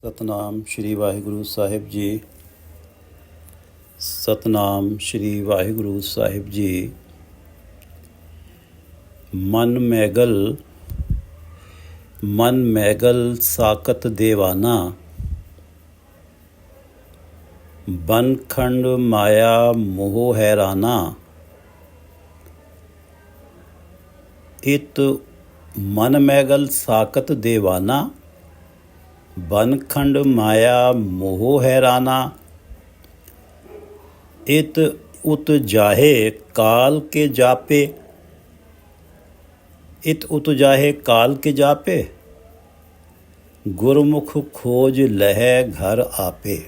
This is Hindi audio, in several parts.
ਸਤਨਾਮ ਸ਼੍ਰੀ ਵਾਹਿਗੁਰੂ ਸਾਹਿਬ ਜੀ। ਸਤਨਾਮ ਸ਼੍ਰੀ ਵਾਹਿਗੁਰੂ ਸਾਹਿਬ ਜੀ। ਮਨ ਮੈਗਲ ਸਾਕਤ ਦੇਵਾਨਾ, ਬਨਖੰਡ ਮਾਇਆ ਮੋਹ ਹੈਰਾਨਾ। ਇਤ ਮਨ ਮੈਗਲ ਸਾਕਤ ਦੇਵਾਨਾ, बनखंड माया मोह हैराना। इत उत जाहे काल के जापे, इत उत जाहे काल के जापे, गुरमुख खोज लह घर आपे।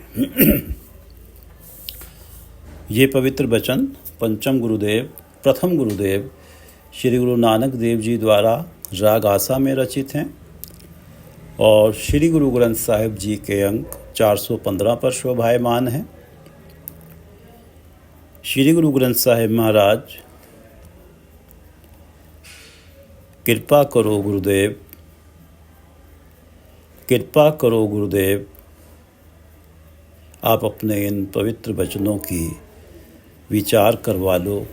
ये पवित्र वचन पंचम गुरुदेव प्रथम गुरुदेव श्री गुरु नानक देव जी द्वारा राग आसा में रचित हैं और श्री गुरु ग्रंथ साहिब जी के अंक 415 पर शोभायमान हैं। श्री गुरु ग्रंथ साहिब महाराज, कृपा करो गुरुदेव, कृपा करो गुरुदेव, आप अपने इन पवित्र वचनों की विचार करवा लो।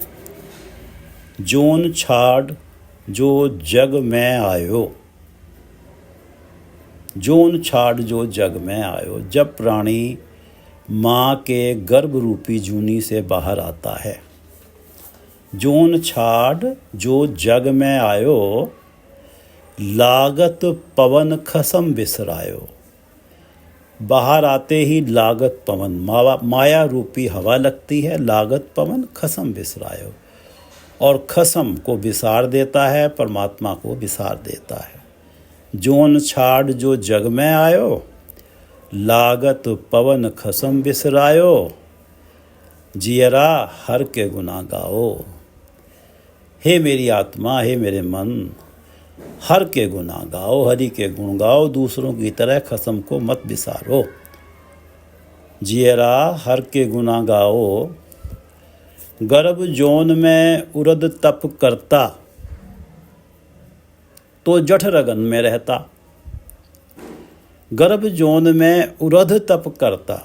जोन छाड़ जो जग में आयो, जोन छाड़ जो जग में आयो। जब प्राणी माँ के गर्भ रूपी जूनी से बाहर आता है, जोन छाड़ जो जग में आयो, लागत पवन खसम बिसरायो। बाहर आते ही लागत पवन माया रूपी हवा लगती है, लागत पवन खसम बिसरायो। और खसम को बिसार देता है, परमात्मा को बिसार देता है। जोन छाड़ जो जग में आयो, लागत पवन खसम बिसरायो। जियरा हर के गुना गाओ। हे मेरी आत्मा, हे मेरे मन, हर के गुना गाओ, हरि के गुण गाओ। दूसरों की तरह खसम को मत बिसारो। जियरा हर के गुना गाओ। गर्भ जोन में उरद तप करता, तो जठ रगन में रहता। गर्भ जोन में उरध तप करता,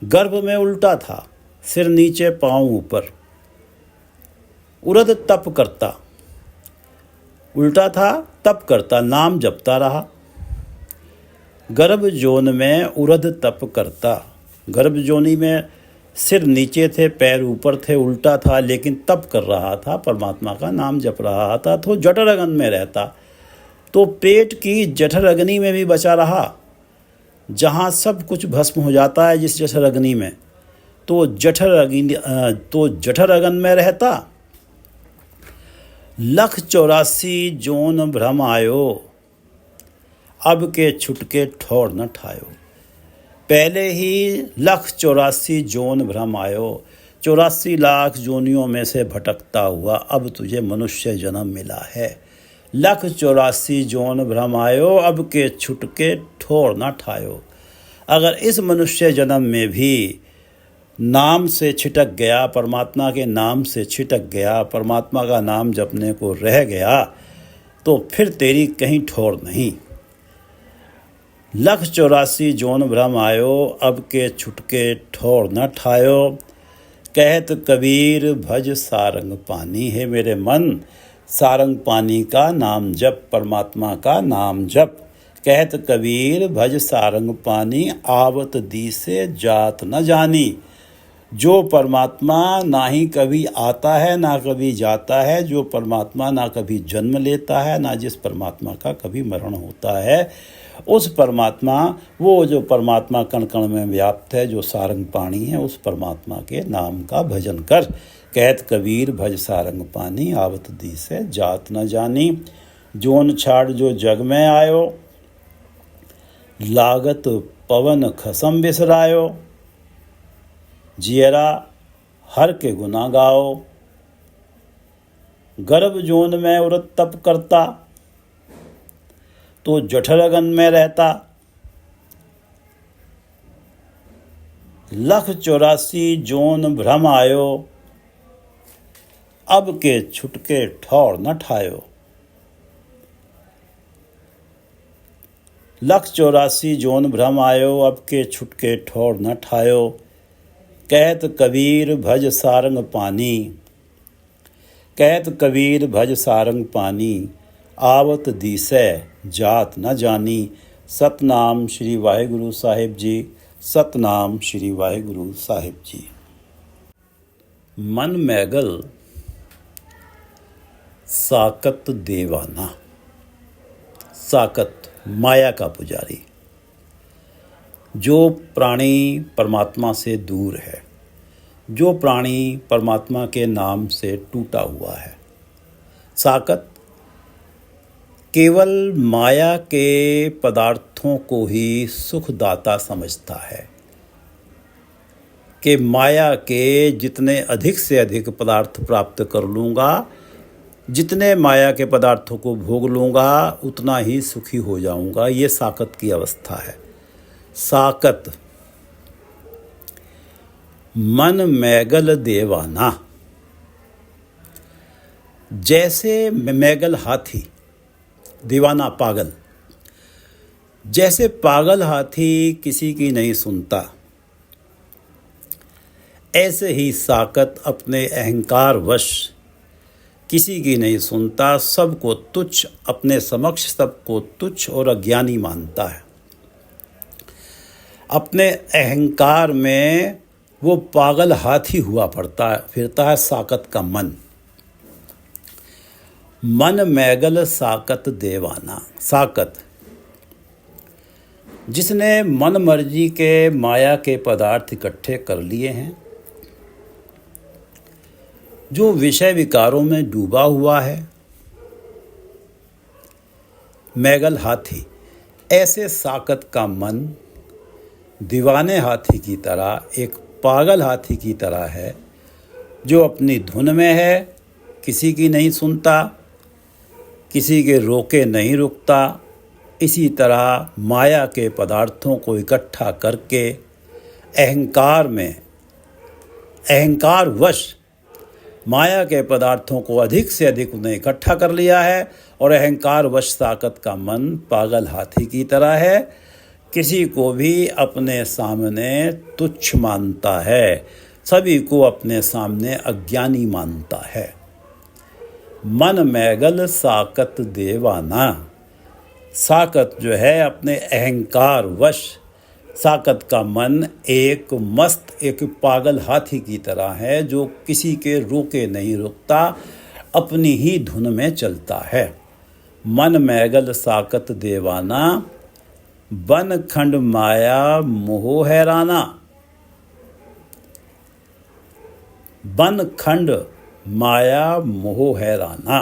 गर्भ में उल्टा था, सिर नीचे पांव ऊपर। उरध तप करता, उल्टा था, तप करता, नाम जपता रहा। गर्भ जोन में उरध तप करता, गर्भ जोनी में सिर नीचे थे, पैर ऊपर थे, उल्टा था, लेकिन तप कर रहा था, परमात्मा का नाम जप रहा था। तो जठरअग्नि में रहता, तो पेट की जठरअग्नि में भी बचा रहा, जहाँ सब कुछ भस्म हो जाता है जिस जठरअग्नि में, तो जठरअग्नि में रहता। 184 जोन भ्रम आयो, अब के छुटके ठौर न ठायो। पहले ही 184 जोन भ्रम आयो, 84 लाख जोनियों में से भटकता हुआ अब तुझे मनुष्य जन्म मिला है। 184 जोन भ्रम आयो, अब के छुटके ठोर न ठायो। अगर इस मनुष्य जन्म में भी नाम से छिटक गया, परमात्मा के नाम से छिटक गया, परमात्मा का नाम जपने को रह गया, तो फिर तेरी कहीं ठोर नहीं। 184 जोन भ्रम आयो, अब के छुटके ठौर न ठायो। कहत कबीर भज सारंग पानी। है मेरे मन, सारंग पानी का नाम जप, परमात्मा का नाम जप। कहत कबीर भज सारंग पानी, आवत दी से जात न जानी। जो परमात्मा ना ही कभी आता है ना कभी जाता है, जो परमात्मा ना कभी जन्म लेता है, ना जिस परमात्मा का कभी मरण होता है, उस परमात्मा, वो जो परमात्मा कण कण में व्याप्त है, जो सारंग पानी है, उस परमात्मा के नाम का भजन कर। कहत कबीर भज सारंग पानी, आवत दी से जात न जानी। जोन छाड़ जो जग में आयो, लागत पवन खसम बिसरायो। जियरा हर के गुना गाओ। गर्भ जोन में उरत तप करता, तो जठरअग्नि में रहता। 184 जोन भ्रम आयो, अब के छुटके ठौर न ठायो। 184 जोन भ्रम आयो, अब के छुटके ठौर न ठायो। कहत कबीर भज सारंग पानी, कहत कबीर भज सारंग पानी। आवत दीसै जात न जानी। सतनाम श्री वाहिगुरु साहिब जी, सतनाम श्री वाहिगुरु साहिब जी। मन मैगल साकत देवाना। साकत माया का पुजारी, जो प्राणी परमात्मा से दूर है, जो प्राणी परमात्मा के नाम से टूटा हुआ है। साकत केवल माया के पदार्थों को ही सुखदाता समझता है कि माया के जितने अधिक से अधिक पदार्थ प्राप्त कर लूँगा, जितने माया के पदार्थों को भोग लूँगा, उतना ही सुखी हो जाऊँगा। ये साकत की अवस्था है। साकत मन मैगल देवाना। जैसे मैगल हाथी, दीवाना पागल। जैसे पागल हाथी किसी की नहीं सुनता, ऐसे ही साकत अपने अहंकार वश किसी की नहीं सुनता, सबको तुच्छ, अपने समक्ष सबको तुच्छ और अज्ञानी मानता है। अपने अहंकार में वो पागल हाथी हुआ फिरता है साकत का मन। मन मैगल साकत देवाना। साकत जिसने मन मर्जी के माया के पदार्थ इकट्ठे कर लिए हैं, जो विषय विकारों में डूबा हुआ है, मैगल हाथी। ऐसे साकत का मन दीवाने हाथी की तरह, एक पागल हाथी की तरह है, जो अपनी धुन में है, किसी की नहीं सुनता, किसी के रोके नहीं रुकता। इसी तरह माया के पदार्थों को इकट्ठा करके अहंकार में, अहंकारवश माया के पदार्थों को अधिक से अधिक उन्हें इकट्ठा कर लिया है। और अहंकारवश साकत का मन पागल हाथी की तरह है, किसी को भी अपने सामने तुच्छ मानता है, सभी को अपने सामने अज्ञानी मानता है। मन मैगल साकत देवाना। साकत जो है अपने अहंकार वश, साकत का मन एक मस्त, एक पागल हाथी की तरह है, जो किसी के रोके नहीं रुकता, अपनी ही धुन में चलता है। मन मैगल साकत देवाना, बन खंड माया मोह हैराना। बन खंड माया मोह हैराना।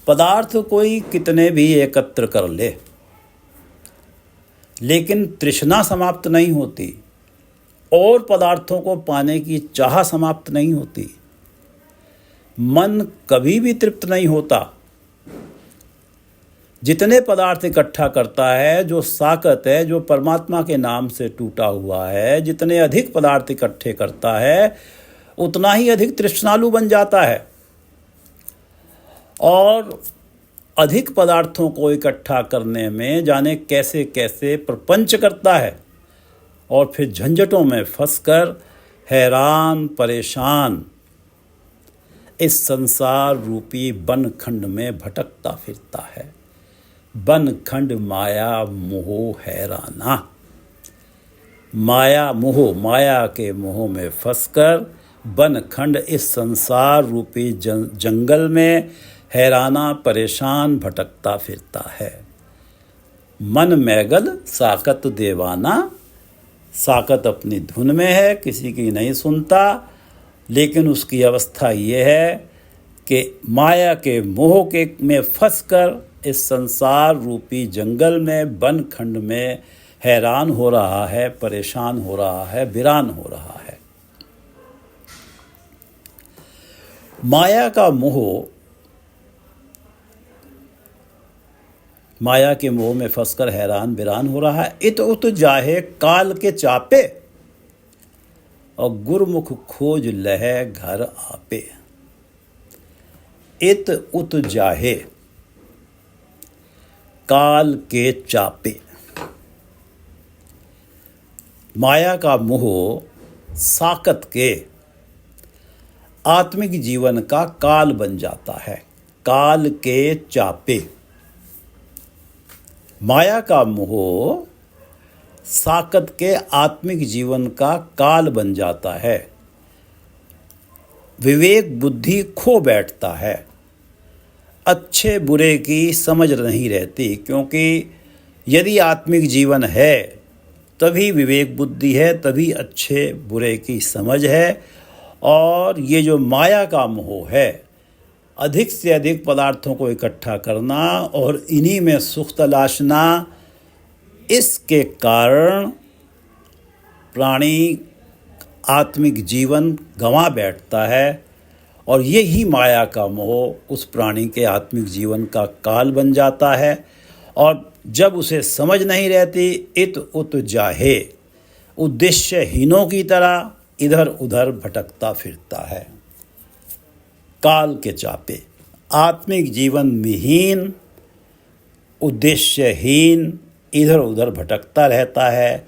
पदार्थ कोई कितने भी एकत्र कर ले, लेकिन तृष्णा समाप्त नहीं होती और पदार्थों को पाने की चाह समाप्त नहीं होती। मन कभी भी तृप्त नहीं होता। जितने पदार्थ इकट्ठा करता है, जो साकत है, जो परमात्मा के नाम से टूटा हुआ है, जितने अधिक पदार्थ इकट्ठे करता है, उतना ही अधिक तृष्णालु बन जाता है और अधिक पदार्थों को इकट्ठा करने में जाने कैसे कैसे प्रपंच करता है और फिर झंझटों में फंसकर हैरान परेशान इस संसार रूपी बनखंड में भटकता फिरता है। बनखंड माया मोह हैराना। माया मोह, माया के मोह में फंसकर बनखंड इस संसार रूपी जंगल में हैराना परेशान भटकता फिरता है। मन मैगल साकत देवाना। साकत अपनी धुन में है, किसी की नहीं सुनता, लेकिन उसकी अवस्था ये है कि माया के मोह के में फंसकर इस संसार रूपी जंगल में, बनखंड में हैरान हो रहा है, परेशान हो रहा है, वीरान हो रहा है। माया का मोह, माया के मोह में फंसकर हैरान वीरान हो रहा है। इत उत जाहे काल के चापे, और गुरमुख खोज लहे घर आपे। इत उत जाहे, काल के चापे। माया का मोह साकत के आत्मिक जीवन का काल बन जाता है। काल के चापे। माया का मोह साकत के आत्मिक जीवन का काल बन जाता है। विवेक बुद्धि खो बैठता है। अच्छे बुरे की समझ नहीं रहती, क्योंकि यदि आत्मिक जीवन है तभी विवेक बुद्धि है, तभी अच्छे बुरे की समझ है। और ये जो माया का मोह है, अधिक से अधिक पदार्थों को इकट्ठा करना और इन्हीं में सुख तलाशना, इसके कारण प्राणी आत्मिक जीवन गंवा बैठता है। और यही माया का मोह उस प्राणी के आत्मिक जीवन का काल बन जाता है। और जब उसे समझ नहीं रहती, इत उत जाहे, उद्देश्यहीनों की तरह इधर उधर भटकता फिरता है। काल के चापे। आत्मिक जीवन विहीन, उद्देश्यहीन इधर उधर भटकता रहता है,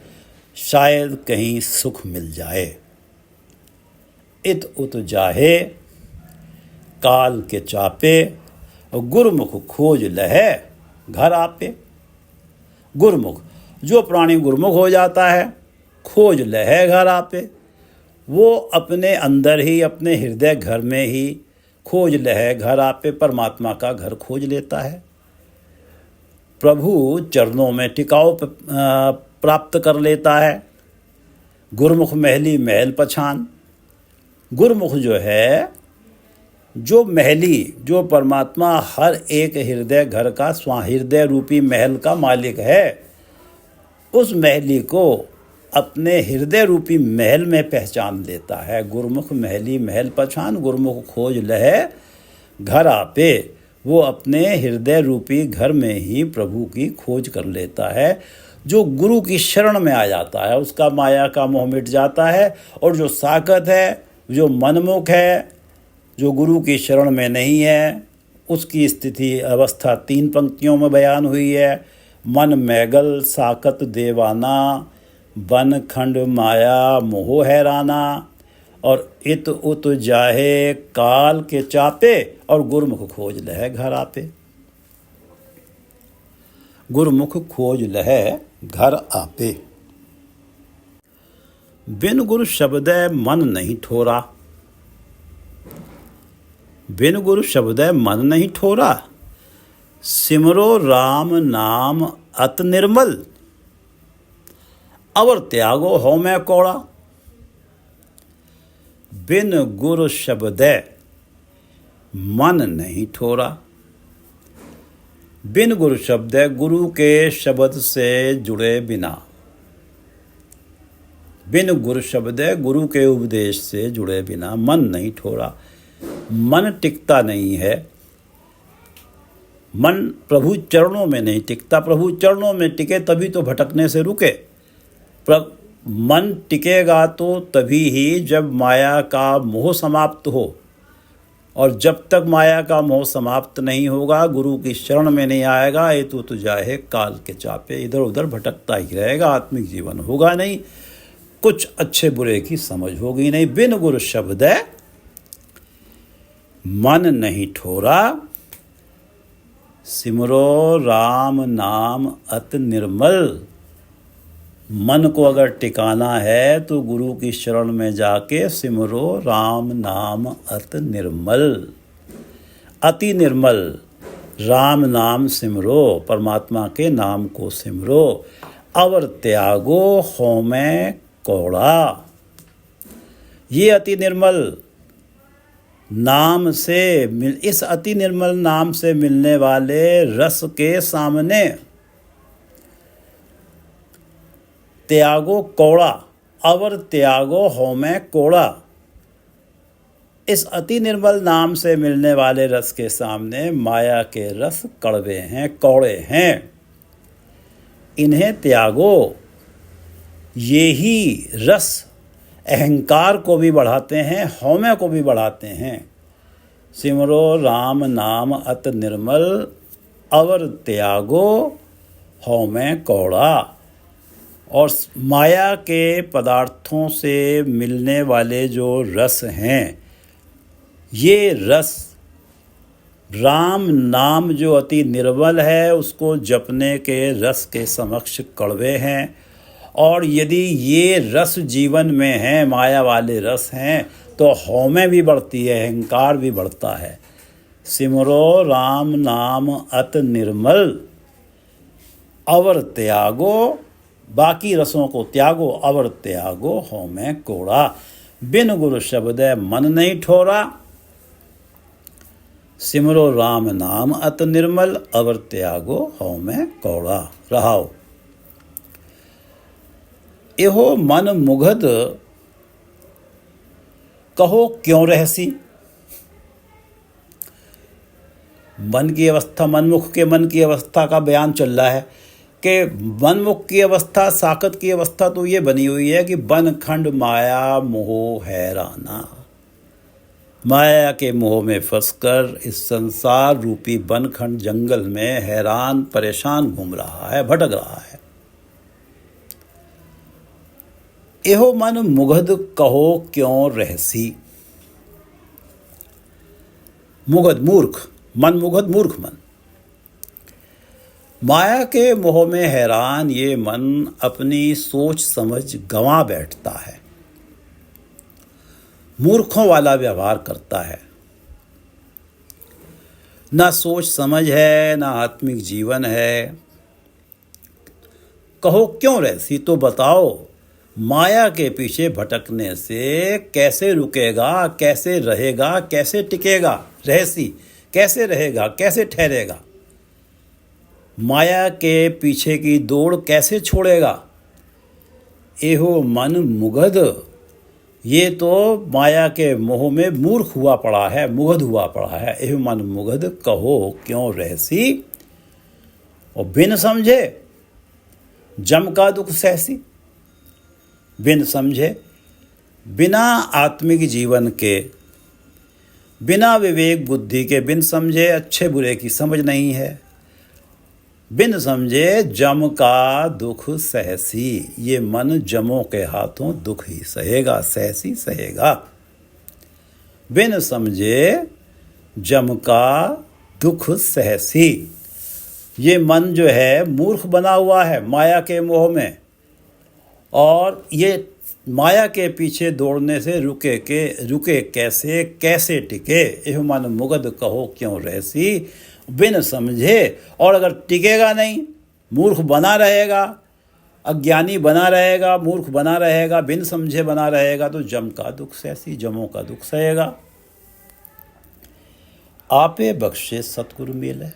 शायद कहीं सुख मिल जाए। इत उत जाहे, काल के चापे, गुरमुख खोज लहे घर आपे। गुरमुख, जो प्राणी गुरमुख हो जाता है, खोज लहे घर आपे, वो अपने अंदर ही, अपने हृदय घर में ही खोज लहे घर आपे, परमात्मा का घर खोज लेता है। प्रभु चरणों में टिकाव प्राप्त कर लेता है। गुरमुख महली महल पछान। गुरमुख जो है, जो महली, जो परमात्मा हर एक हृदय घर का हृदय रूपी महल का मालिक है, उस महली को अपने हृदय रूपी महल में पहचान लेता है। गुरमुख महली महल पछान, गुरमुख खोज लहे घर आपे। वो अपने हृदय रूपी घर में ही प्रभु की खोज कर लेता है। जो गुरु की शरण में आ जाता है, उसका माया का मोह मिट जाता है। और जो साकत है, जो मनमुख है, जो गुरु की शरण में नहीं है, उसकी स्थिति अवस्था 3 पंक्तियों में बयान हुई है। मन मैगल साकत देवाना, बन खंड माया मोह हैराना। और इत उत जाहे काल के चापे, और गुरमुख खोज लहे घर आपे। गुरमुख खोज लहे घर आपे। बिन गुरु शब्दै मन नहीं ठोरा। बिन गुरु शब्दै मन नहीं ठोरा, सिमरो राम नाम अत निर्मल। अवर त्यागो हो मैं कोड़ा। बिन गुरु शब्दै मन नहीं ठोरा। बिन गुरु शब्द है, गुरु के शब्द से जुड़े बिना। बिन गुरु शब्द है, गुरु के उपदेश से जुड़े बिना मन नहीं ठोरा। मन टिकता नहीं है। मन प्रभु चरणों में नहीं टिकता। प्रभु चरणों में टिके तभी तो भटकने से रुके। मन टिकेगा तो तभी ही जब माया का मोह समाप्त हो। और जब तक माया का मोह समाप्त नहीं होगा, गुरु की शरण में नहीं आएगा, ये तो जाहे काल के चापे, इधर उधर भटकता ही रहेगा। आत्मिक जीवन होगा नहीं, कुछ अच्छे बुरे की समझ होगी नहीं। बिन गुरु शब्द है मन नहीं ठोरा, सिमरो राम नाम अत निर्मल। मन को अगर टिकाना है तो गुरु की शरण में जाके सिमरो राम नाम अत निर्मल। अति निर्मल राम नाम सिमरो, परमात्मा के नाम को सिमरो। अवर त्यागो होमै कौड़ा। ये अति निर्मल नाम से इस अति निर्मल नाम से मिलने वाले रस के सामने त्यागो कौड़ा। अवर त्यागो होमै कौड़ा। इस अति निर्मल नाम से मिलने वाले रस के सामने माया के रस कड़वे हैं, कौड़े हैं। इन्हें त्यागो। ये ही रस अहंकार को भी बढ़ाते हैं, हौमे को भी बढ़ाते हैं। सिमरो राम नाम अत निर्मल, अवर त्यागो हौ में कौड़ा। और माया के पदार्थों से मिलने वाले जो रस हैं, ये रस राम नाम जो अति निर्मल है उसको जपने के रस के समक्ष कड़वे हैं। और यदि ये रस जीवन में हैं, माया वाले रस हैं, तो हौमें भी बढ़ती है, अहंकार भी बढ़ता है। सिमरो राम नाम अत निर्मल अवर त्यागो, बाकी रसों को त्यागो, अवर त्यागो हौमें कोड़ा। बिन गुरु शब्द मन नहीं ठोरा, सिमरो राम नाम अत निर्मल अवर त्यागो हौमें कौड़ा। रहाओ एहो मन मुग्ध कहो क्यों रहसी। मन की अवस्था, मनमुख के मन की अवस्था का बयान चल रहा है कि मनमुख की अवस्था, साकत की अवस्था तो ये बनी हुई है कि बन खंड माया मोह हैराना। माया के मोह में फंसकर इस संसार रूपी बनखंड जंगल में हैरान परेशान घूम रहा है, भटक रहा है। एहो मन मुग्ध कहो क्यों रहसी। मुग्ध मूर्ख मन, मुग्ध मूर्ख मन। माया के मोह में हैरान ये मन अपनी सोच समझ गंवा बैठता है, मूर्खों वाला व्यवहार करता है। ना सोच समझ है, ना आत्मिक जीवन है। कहो क्यों रहसी, तो बताओ माया के पीछे भटकने से कैसे रुकेगा, कैसे रहेगा, कैसे टिकेगा। रहसी कैसे रहेगा, कैसे ठहरेगा। माया के पीछे की दौड़ कैसे छोड़ेगा। एहो मन मुग्ध, ये तो माया के मोह में मूर्ख हुआ पड़ा है, मुग्ध हुआ पड़ा है। एहो मन मुग्ध कहो क्यों रहसी, और बिन समझे जम का दुख सहसी। बिन समझे, बिना आत्मिक जीवन के, बिना विवेक बुद्धि के, बिन समझे अच्छे बुरे की समझ नहीं है, बिन समझे जम का दुख सहसी। ये मन जमों के हाथों दुख ही सहेगा, सहसी सहेगा। बिन समझे जम का दुख सहसी। ये मन जो है मूर्ख बना हुआ है माया के मोह में, और ये माया के पीछे दौड़ने से रुके कैसे, कैसे टिके। एह मन मुग्ध कहो क्यों रहसी, बिन समझे। और अगर टिकेगा नहीं, मूर्ख बना रहेगा, अज्ञानी बना रहेगा, मूर्ख बना रहेगा, बिन समझे बना रहेगा, तो जम का दुख सहसी, जमों का दुख सहेगा। आपे बख्शे सतगुरु मिले,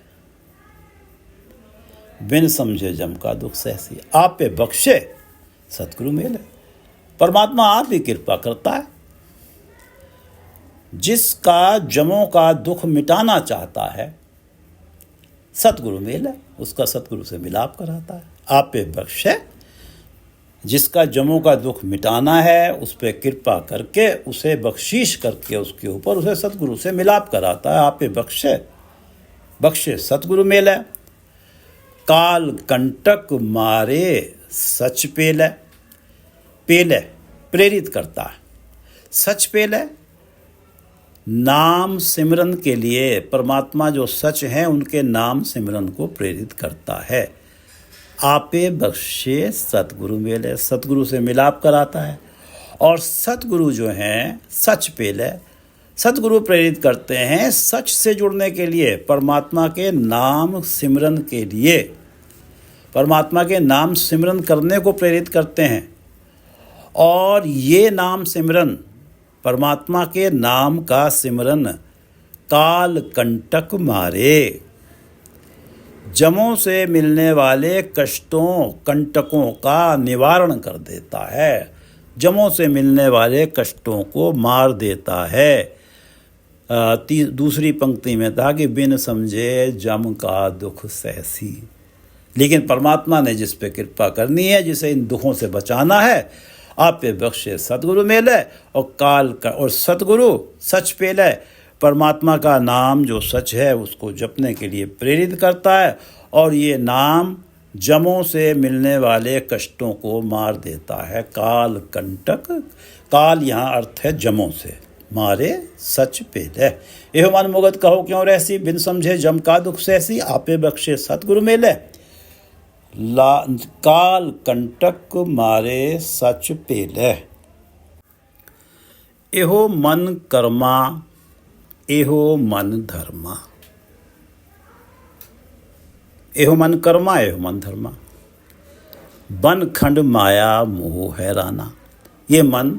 बिन समझे जम का दुख सहसी। आपे बख्शे सतगुरु मिले, परमात्मा आप ही कृपा करता है। जिसका जमों का दुख मिटाना चाहता है, सतगुरु मिले, उसका सतगुरु से मिलाप कराता है। आप पे बख्शे, जिसका जमों का दुख मिटाना है उस पर कृपा करके, उसे बख्शीश करके उसके ऊपर उसे सतगुरु से मिलाप कराता है। आप पे बख्शे, बख्शे सतगुरु मिले। काल कंटक मारे सच पेले, पेले प्रेरित करता है, सच पेले नाम सिमरन के लिए। परमात्मा जो सच हैं उनके नाम सिमरन को प्रेरित करता है। आपे बख्शे सतगुरु मिले, सतगुरु से मिलाप कराता है। और सतगुरु जो हैं सच पेले, सतगुरु प्रेरित करते हैं सच से जुड़ने के लिए, परमात्मा के नाम सिमरन के लिए, परमात्मा के नाम सिमरन करने को प्रेरित करते हैं। और ये नाम सिमरन, परमात्मा के नाम का सिमरन काल कंटक मारे, जमों से मिलने वाले कष्टों, कंटकों का निवारण कर देता है, जमों से मिलने वाले कष्टों को मार देता है। दूसरी पंक्ति में था कि बिन समझे जम का दुख सहसी। लेकिन परमात्मा ने जिस पे कृपा करनी है, जिसे इन दुखों से बचाना है, आप पे बख्शे सतगुरु मिले। और काल का और सतगुरु सच पेले, परमात्मा का नाम जो सच है उसको जपने के लिए प्रेरित करता है, और ये नाम जमों से मिलने वाले कष्टों को मार देता है। काल कंटक, काल यहाँ अर्थ है जमों से, मारे सच पेले। एहो मन मुगत कहो क्यों रहसी, बिन समझे जम का दुख सहसी, आपे बख्शे सतगुरु मेले। काल कंटक मारे सच पेले। एहो मन कर्मा, एहो मन धर्मा। एहो मन कर्मा, एहो मन धर्मा। बन खंड माया मोह हैराना। ये मन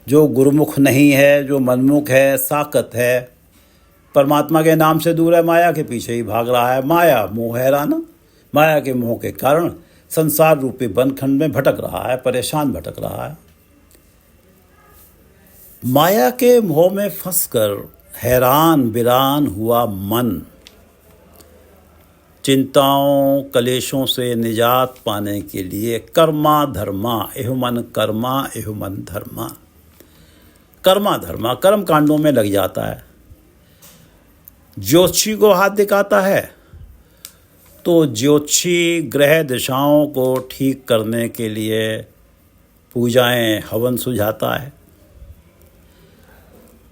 जो गुरुमुख नहीं है, जो मनमुख है, साकत है, परमात्मा के नाम से दूर है, माया के पीछे ही भाग रहा है। माया मोह हैराना, माया के मोह के कारण संसार रूपी बनखंड में भटक रहा है, परेशान भटक रहा है। माया के मोह में फंसकर हैरान बिरान हुआ मन चिंताओं कलेशों से निजात पाने के लिए कर्मा धर्मा, एहो मन कर्मा, एहो मन धर्मा। कर्मा धर्मा, कर्म कांडों में लग जाता है। ज्योतिषी को हाथ दिखाता है तो ज्योतिषी ग्रह दिशाओं को ठीक करने के लिए पूजाएं हवन सुझाता है।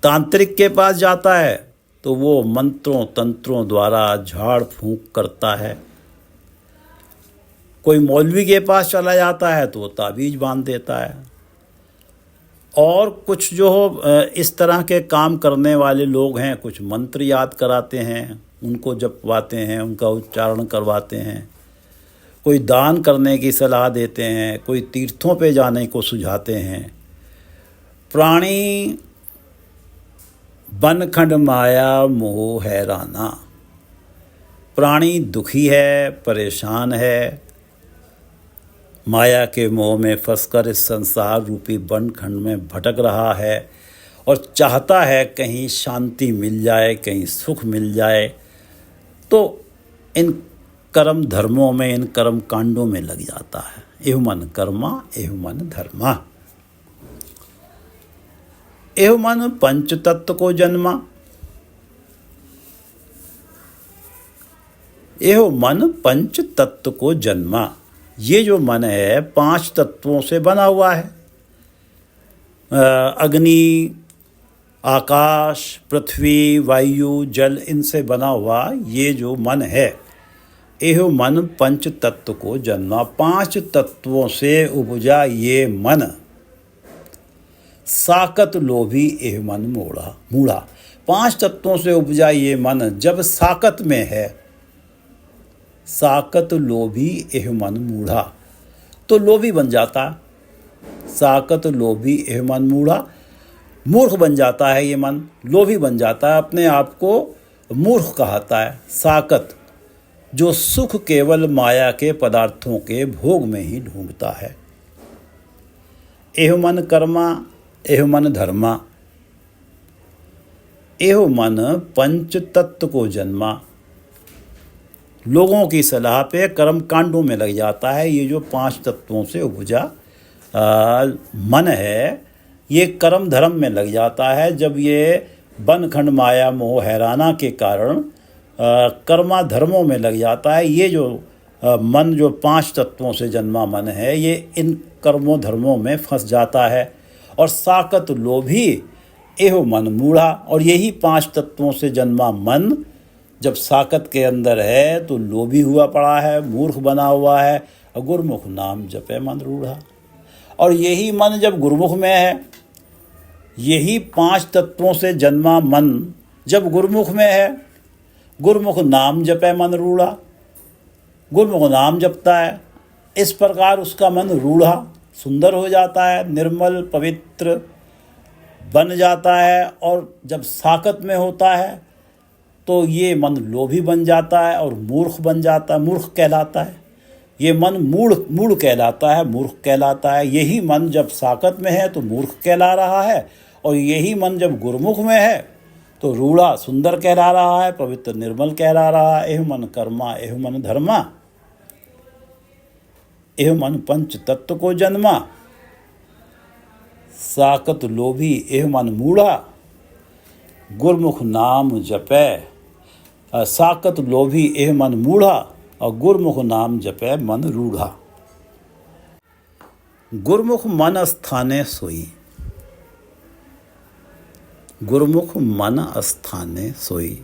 तांत्रिक के पास जाता है तो वो मंत्रों तंत्रों द्वारा झाड़ फूंक करता है। कोई मौलवी के पास चला जाता है तो वो ताबीज बांध देता है। और कुछ जो इस तरह के काम करने वाले लोग हैं, कुछ मंत्र याद कराते हैं, उनको जपवाते हैं, उनका उच्चारण करवाते हैं। कोई दान करने की सलाह देते हैं, कोई तीर्थों पे जाने को सुझाते हैं। प्राणी बनखंड माया मोह हैराना। प्राणी दुखी है, परेशान है, माया के मोह में फंसकर इस संसार रूपी बनखंड में भटक रहा है और चाहता है कहीं शांति मिल जाए, कहीं सुख मिल जाए। तो इन कर्म धर्मों में, इन कर्म कांडों में लग जाता है। एहु मन कर्मा, एहु मन धर्मा। एहु मन पंच तत्व को जन्मा। एहु मन पंच तत्व को जन्मा। ये जो मन है 5 तत्वों से बना हुआ है। अग्नि, आकाश, पृथ्वी, वायु, जल, इनसे बना हुआ ये जो मन है, एहो मन पंच तत्व को जन्मा। 5 तत्वों से उपजा ये मन, साकत लोभी एह मन मूढ़ा। 5 तत्वों से उपजा ये मन जब साकत में है, साकत लोभी एह मन मूढ़ा, तो लोभी बन जाता है। साकत लोभी एह मन मूढ़ा, मूर्ख बन जाता है ये मन, लोभी बन जाता है, अपने आप को मूर्ख कहता है। साकत जो सुख केवल माया के पदार्थों के भोग में ही ढूंढता है। एह मन कर्मा, एह मन धर्मा। एह मन पंच तत्व को जन्मा। लोगों की सलाह पे कर्म कांडों में लग जाता है। ये जो 5 तत्वों से उपजा मन है, ये कर्म धर्म में लग जाता है। जब ये बनखंड माया मोह हैराना के कारण कर्मा धर्मों में लग जाता है, ये जो मन जो 5 तत्वों से जन्मा मन है, ये इन कर्मों धर्मों में फंस जाता है। और साकत लोभी एहो मन मूढ़ा। और यही 5 तत्वों से जन्मा मन जब साकत के अंदर है तो लोभी हुआ पड़ा है, मूर्ख बना हुआ है। गुरुमुख नाम जपे मन रूढ़ा। और यही मन जब गुरुमुख में है, यही 5 तत्वों से जन्मा मन जब गुरुमुख में है, गुरुमुख नाम जपे मन रूढ़ा। गुरुमुख नाम जपता है, इस प्रकार उसका मन रूढ़ा सुंदर हो जाता है, निर्मल पवित्र बन जाता है। और जब साकत में होता है तो ये मन लोभी बन जाता है और मूर्ख बन जाता है, मूर्ख कहलाता है। ये मन मूढ़ कहलाता है, मूर्ख कहलाता है। यही मन जब साकत में है तो मूर्ख कहला रहा है, और यही मन जब गुरुमुख में है तो रूढ़ा सुंदर कहला रहा है, पवित्र निर्मल कहला रहा है। एह मन कर्मा, एह मन धर्मा। एह मन पंच तत्व को जन्मा। साकत लोभी एह मन मूढ़ा। गुरमुख नाम जपै साकत लोभी एह मन मूढ़ा, और गुरमुख नाम जपै मन रूढ़ा। गुरमुख मन स्थाने सोई, गुरमुख मन स्थाने सोई।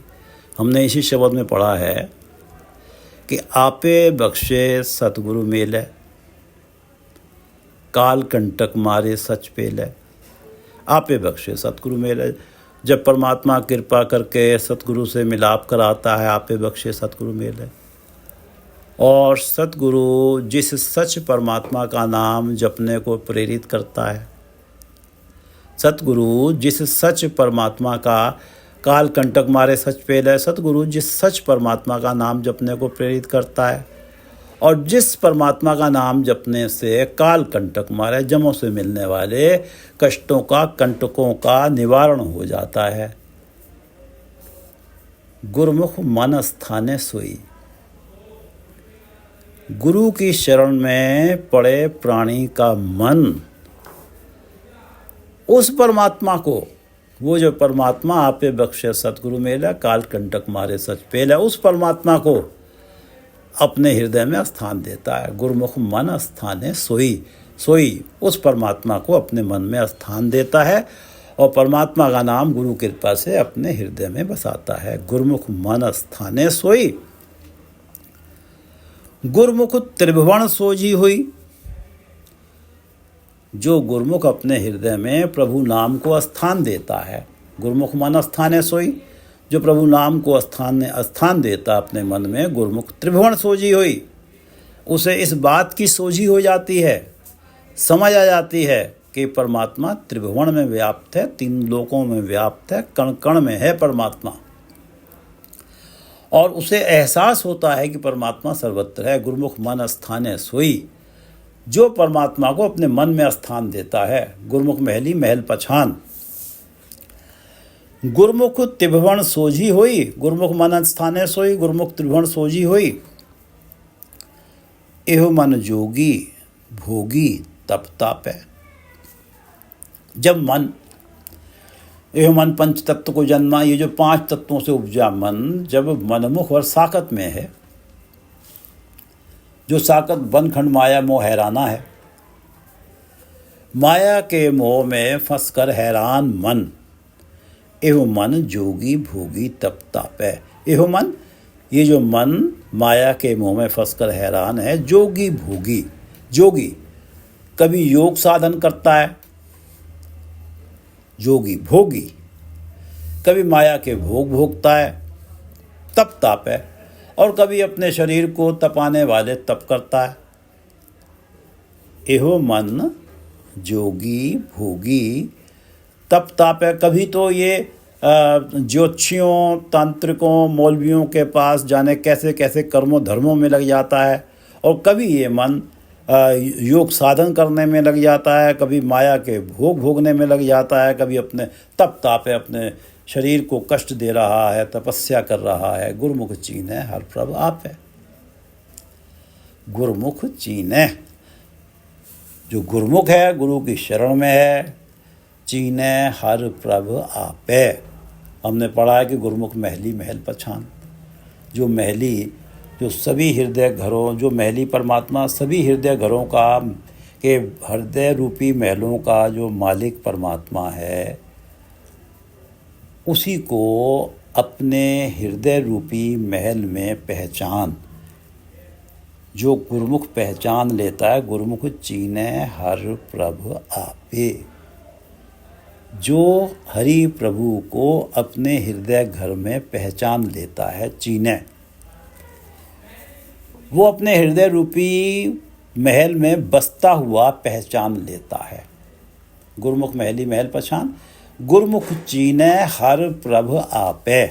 हमने इसी शब्द में पढ़ा है कि आपे बख्शे सतगुरु मेले, काल कंटक मारे सच पेले। आपे बख्शे सतगुरु मेले, जब परमात्मा कृपा करके सतगुरु से मिलाप कराता है, आपे बख्शे सतगुरु मेले। और सतगुरु जिस सच परमात्मा का नाम जपने को प्रेरित करता है, सतगुरु जिस सच परमात्मा का काल कंटक मारे सच पेले, सतगुरु जिस सच परमात्मा का नाम जपने को प्रेरित करता है, और जिस परमात्मा का नाम जपने से काल कंटक मारे जमों से मिलने वाले कष्टों का, कंटकों का निवारण हो जाता है। गुरुमुख मन स्थाने सोई। गुरु की शरण में पड़े प्राणी का मन उस परमात्मा को, वो जो परमात्मा आपे बख्शे सतगुरु मेला, काल कंटक मारे सच पेला, उस परमात्मा को अपने हृदय में स्थान देता है। गुरुमुख मन स्थाने सोई। सोई उस परमात्मा को अपने मन में स्थान देता है और परमात्मा का नाम गुरु कृपा से अपने हृदय में बसाता है। गुरुमुख मन स्थाने सोई। गुरुमुख त्रिभुवन सोजी हुई। जो गुरुमुख अपने हृदय में प्रभु नाम को स्थान देता है, गुरुमुख मन स्थाने सोई, जो प्रभु नाम को स्थान देता अपने मन में, गुरुमुख त्रिभुवन सोजी हुई। उसे इस बात की सोझी हो जाती है, समझ आ जाती है कि परमात्मा त्रिभुवन में व्याप्त है, 3 लोकों में व्याप्त है, कण कण में है परमात्मा। और उसे एहसास होता है कि परमात्मा सर्वत्र है। गुरुमुख मन स्थाने सोई। जो परमात्मा को अपने मन में स्थान देता है। गुरुमुख महली महल पछान। गुरुमुख त्रिभुवन सोझी हुई। गुरुमुख मन स्थाने सोई, गुरुमुख त्रिभुवन सोझी हुई। एहो मन जोगी भोगी तप तापै। जब मन, एहो मन पंच तत्व को जन्मा, ये जो 5 तत्वों से उपजा मन जब मनमुख और साकत में है, जो साकत बनखंड माया मोह हैराना है, माया के मोह में फंसकर हैरान मन, एहो मन जोगी भोगी तप तापै। एहो मन, ये जो मन माया के मोह में फंसकर हैरान है, जोगी भोगी। जोगी कभी योग साधन करता है, जोगी भोगी कभी माया के भोग भोगता है, तप ताप है, और कभी अपने शरीर को तपाने वाले तप करता है। एहो मन जोगी भोगी तप ताप है। कभी तो ये ज्योतिषियों, तांत्रिकों, मौलवियों के पास जाने कैसे कैसे कर्मों धर्मों में लग जाता है, और कभी ये मन योग साधन करने में लग जाता है, कभी माया के भोग भोगने में लग जाता है, कभी अपने तप ताप है, अपने शरीर को कष्ट दे रहा है, तपस्या कर रहा है। गुरुमुख चीन्हे हर प्रभ आप है। गुरुमुख चीन्हे, जो गुरुमुख है, गुरु की शरण में है, चीन्हे हर प्रभ आप है। हमने पढ़ा है कि गुरुमुख महली महल पछान। जो महली, जो सभी हृदय घरों, जो महली परमात्मा सभी हृदय घरों का, के हृदय रूपी महलों का जो मालिक परमात्मा है, उसी को अपने हृदय रूपी महल में पहचान, जो गुरुमुख पहचान लेता है, गुरुमुख चीन्हे हर प्रभु आपे। जो हरि प्रभु को अपने हृदय घर में पहचान लेता है, चीन्हे, वो अपने हृदय रूपी महल में बसता हुआ पहचान लेता है। गुरुमुख महली महल पहचान। गुरुमुख चीन्हे हर प्रभ आपे।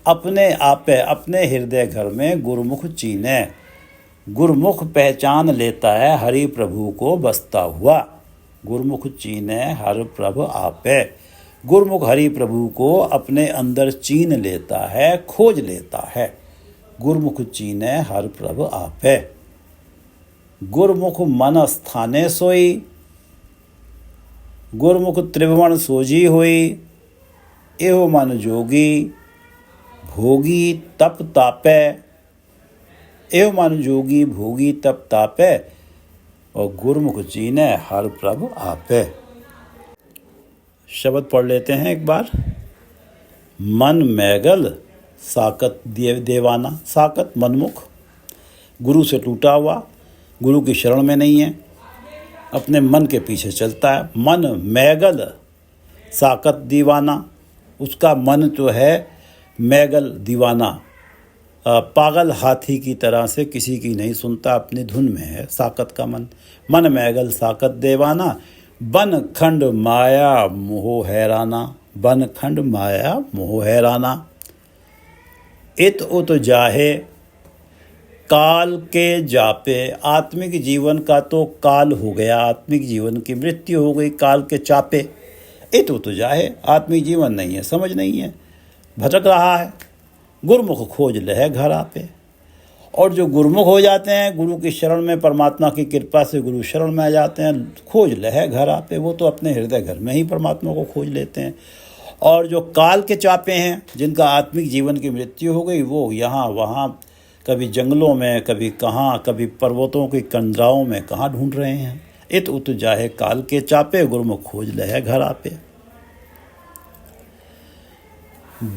अपने आपे, अपने हृदय घर में गुरुमुख चीन्हे, गुरुमुख पहचान लेता है हरि प्रभु को बसता हुआ। गुरुमुख चीन्हे हर प्रभ आपे। गुरुमुख हरि प्रभु को अपने अंदर चीन लेता है, खोज लेता है। गुरुमुख चीन्हे हर प्रभ आपे। गुरुमुख मन स्थाने सोई। गुरुमुख त्रिभुवन सोजी हुई। एहो मन जोगी भोगी तप तापै। एहो मन जोगी भोगी तप तापै, और गुरमुख चीनै हर प्रभु आपै। शब्द पढ़ लेते हैं एक बार। मन मैगल साकत देवाना। साकत मनमुख, गुरु से टूटा हुआ, गुरु की शरण में नहीं है, अपने मन के पीछे चलता है। मन मैगल साकत दीवाना, उसका मन जो है मैगल दीवाना, पागल हाथी की तरह से किसी की नहीं सुनता, अपनी धुन में है साकत का मन। मन मैगल साकत देवाना, बन खंड माया मोह हैराना। बन खंड माया मोह हैराना, इत उत जाहे काल के जापे। आत्मिक जीवन का तो काल हो गया, आत्मिक जीवन की मृत्यु हो गई काल के चापे। इत उत जाहे, आत्मिक जीवन नहीं है, समझ नहीं है, भटक रहा है। गुरमुख खोज लहे घर आपे। और जो गुरमुख हो जाते हैं, गुरु की शरण में, परमात्मा की कृपा से गुरु शरण में आ जाते हैं, खोज लहे घर आपे, वो तो अपने हृदय घर में ही परमात्मा को खोज लेते हैं। और जो काल के चापे हैं, जिनका आत्मिक जीवन की मृत्यु हो गई, वो यहाँ वहाँ, कभी जंगलों में, कभी कहाँ, कभी पर्वतों की कंदराओं में कहाँ ढूंढ रहे हैं। इत उत जाहे काल के चापे, गुरमुख खोज लहे घर आपे।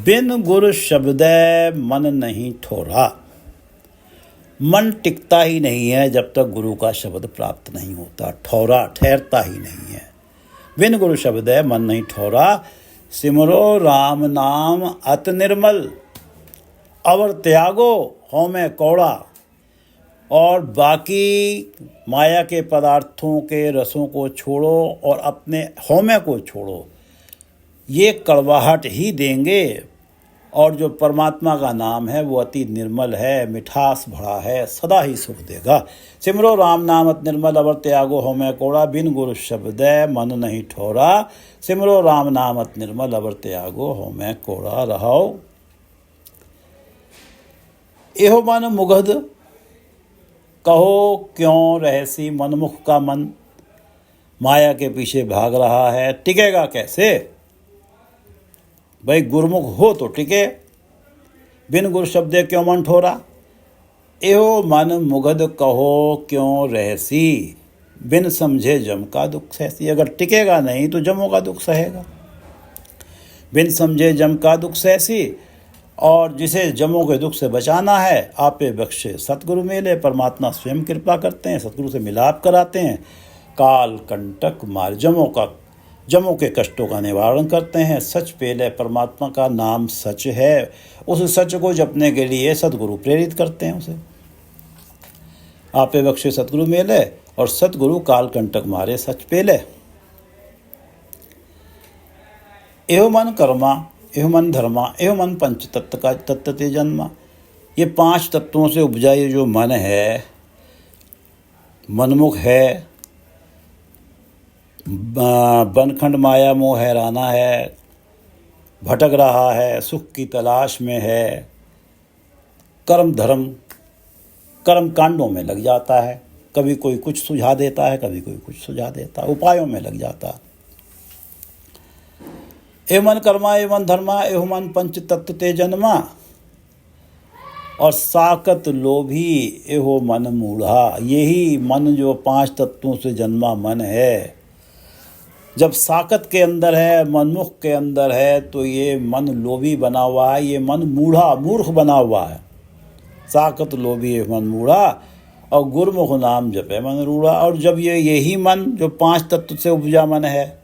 बिन गुर शब्दै मन नहीं ठोरा। मन टिकता ही नहीं है जब तक गुरु का शब्द प्राप्त नहीं होता, ठौरा ठहरता ही नहीं है। बिन गुरु शब्दै मन नहीं ठोरा, सिमरो राम नाम अत निर्मल, अवर त्यागो होमे कौड़ा। और बाकी माया के पदार्थों के रसों को छोड़ो और अपने होमे को छोड़ो, ये कड़वाहट ही देंगे। और जो परमात्मा का नाम है वो अति निर्मल है, मिठास भरा है, सदा ही सुख देगा। सिमरो राम नाम अति निर्मल, अवर त्यागो होमे कौड़ा। बिन गुरु शब्दै मन नहीं ठोरा, सिमरो राम नाम अति निर्मल, अवर त्यागो होमे कौड़ा। रहो एहो मन मुग्ध कहो क्यों रहसी। मनमुख का मन माया के पीछे भाग रहा है, टिकेगा कैसे? भाई गुरमुख हो तो टिके। बिन गुरु शब्दे क्यों मन ठोरा, एहो मन मुग्ध कहो क्यों रहसी। बिन समझे जम का दुख सहसी। अगर टिकेगा नहीं तो जमों का दुख सहेगा। बिन समझे जम का दुख सहसी। और जिसे जमों के दुख से बचाना है, आपे बख्शे सतगुरु मेले। परमात्मा स्वयं कृपा करते हैं, सतगुरु से मिलाप कराते हैं। काल कंटक मार, जमों के कष्टों का निवारण करते हैं। सच पेले, परमात्मा का नाम सच है, उस सच को जपने के लिए सतगुरु प्रेरित करते हैं उसे। आपे बख्शे सतगुरु मेले, और सतगुरु काल कंटक मारे सच पेले। एहो मन कर्मा, एहो मन धर्मा, एहो मन पंच तत्व का तत्व ते जन्मा। ये 5 तत्वों से उपजा ये जो मन है, मनमुख है, बनखंड माया मोह हैराना है, भटक रहा है, सुख की तलाश में है, कर्म धर्म कर्म कांडों में लग जाता है। कभी कोई कुछ सुझा देता है, कभी कोई कुछ सुझा देता है, उपायों में लग जाता है। ए मन कर्मा, ए मन धर्मा, एहो मन पंच तत्व ते जन्मा। और साकत लोभी एहो मन मूढ़ा। यही मन जो 5 तत्वों से जन्मा मन है, जब साकत के अंदर है, मनमुख के अंदर है, तो ये मन लोभी बना हुआ है, ये मन मूर्ख बना हुआ है। साकत लोभी मन मूढ़ा, और गुरमुख नाम जपे मन रूढ़ा। और जब यही मन जो 5 तत्व से उपजा मन है,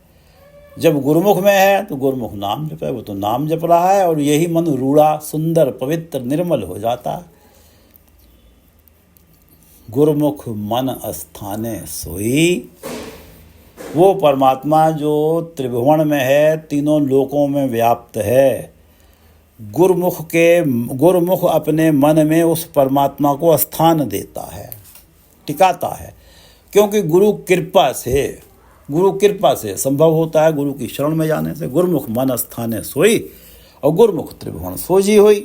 जब गुरमुख में है तो गुरमुख नाम जपे, वो तो नाम जप रहा है, और यही मन रूढ़ा, सुंदर, पवित्र, निर्मल हो जाता है। गुरमुख मन स्थाने सोई। वो परमात्मा जो त्रिभुवन में है, तीनों लोकों में व्याप्त है। गुरमुख अपने मन में उस परमात्मा को स्थान देता है, टिकाता है। क्योंकि गुरु कृपा से संभव होता है, गुरु की शरण में जाने से। गुरमुख मन स्थाने सोई, और गुरमुख त्रिभुवन सोजी होई।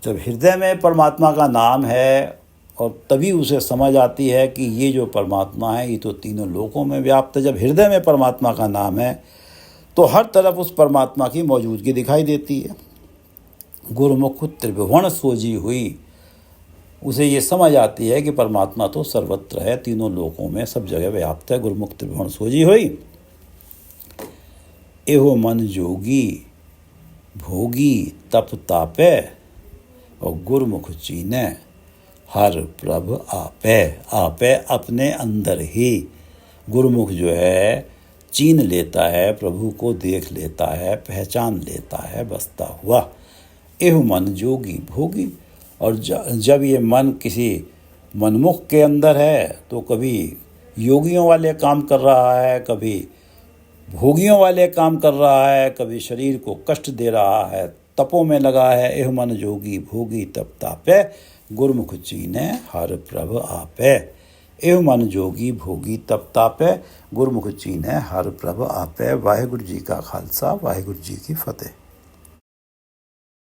जब हृदय में परमात्मा का नाम है, और तभी उसे समझ आती है कि ये जो परमात्मा है ये तो तीनों लोकों में व्याप्त है। जब हृदय में परमात्मा का नाम है तो हर तरफ उस परमात्मा की मौजूदगी दिखाई देती है। गुरुमुख त्रिभुवन सोजी हुई, उसे ये समझ आती है कि परमात्मा तो सर्वत्र है, तीनों लोकों में सब जगह व्याप्त है। गुरुमुख त्रिभुवन सोजी हुई, एहो मन जोगी भोगी तप तापे, और गुरुमुख चीने हर प्रभ आपे। आपे अपने अंदर ही गुरुमुख जो है चीन लेता है, प्रभु को देख लेता है, पहचान लेता है बसता हुआ। एह मन जोगी भोगी, और जब ये मन किसी मनमुख के अंदर है तो कभी योगियों वाले काम कर रहा है, कभी भोगियों वाले काम कर रहा है, कभी शरीर को कष्ट दे रहा है, तपों में लगा है। एह मन जोगी भोगी तप तापे, गुरुमुख चीने हर प्रभ आपे। एह मन जोगी भोगी तप तापे, गुरुमुख चीने हर प्रभ आपे। वाहिगुरु जी का खालसा, वाहिगुरु जी की फतेह।